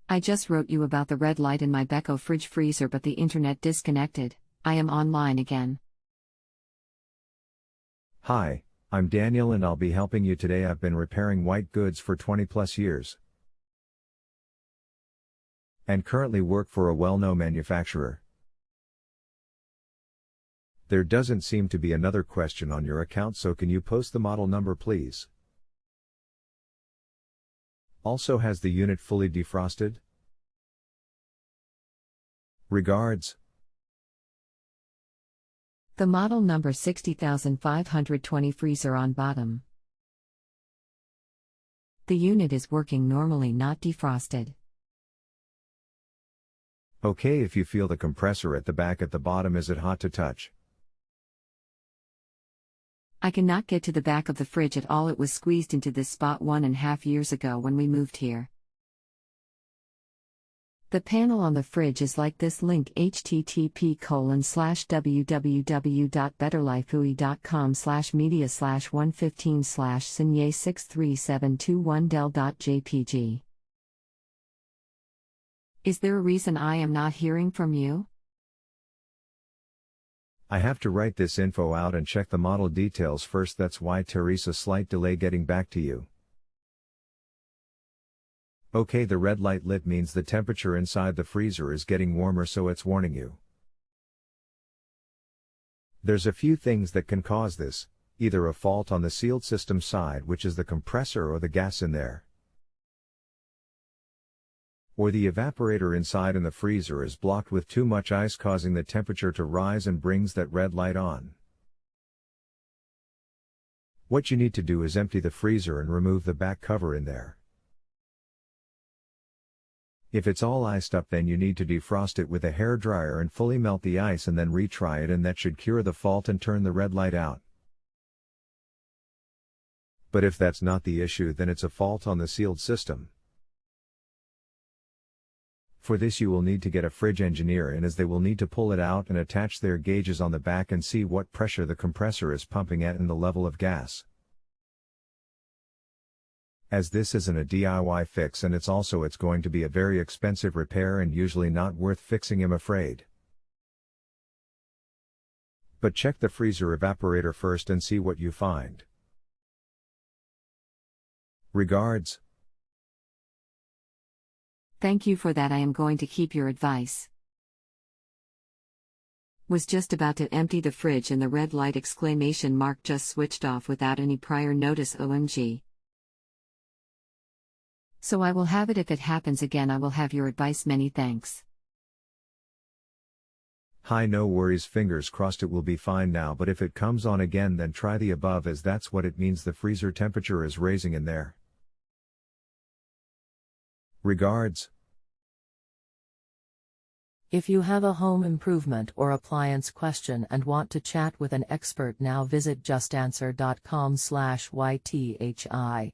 I just wrote you about the red light in my Beko fridge freezer, but the internet disconnected. I am online again. Hi, I'm Daniel and I'll be helping you today. I've been repairing white goods for 20 plus years and currently work for a well-known manufacturer. There doesn't seem to be another question on your account, so can you post the model number please? Also, has the unit fully defrosted? Regards. The model number 60520 freezer on bottom. The unit is working normally, not defrosted. Okay, if you feel the compressor at the back at the bottom, is it hot to touch? I cannot get to the back of the fridge at all. It was squeezed into this spot 1.5 years ago when we moved here. The panel on the fridge is like this. Link http://www.betterlifeui.com/media/115/signet63721del.jpg. Is there a reason I am not hearing from you? I have to write this info out and check the model details first. That's why Teresa, slight delay getting back to you. Okay, the red light lit means the temperature inside the freezer is getting warmer, so it's warning you. There's a few things that can cause this, either a fault on the sealed system side, which is the compressor or the gas in there, or the evaporator inside in the freezer is blocked with too much ice, causing the temperature to rise and brings that red light on. What you need to do is empty the freezer and remove the back cover in there. If it's all iced up, then you need to defrost it with a hairdryer and fully melt the ice and then retry it, and that should cure the fault and turn the red light out. But if that's not the issue, then it's a fault on the sealed system. For this you will need to get a fridge engineer in, as they will need to pull it out and attach their gauges on the back and see what pressure the compressor is pumping at and the level of gas. As this isn't a DIY fix, and it's going to be a very expensive repair and usually not worth fixing, I'm afraid. But check the freezer evaporator first and see what you find. Regards. Thank you for that. I am going to keep your advice. Was just about to empty the fridge and the red light just switched off without any prior notice. OMG. So I will have it. If it happens again, I will have your advice. Many thanks. Hi, no worries, fingers crossed it will be fine now, but if it comes on again, then try the above, as that's what it means. The freezer temperature is raising in there. Regards. If you have a home improvement or appliance question and want to chat with an expert now, visit justanswer.com/ythi.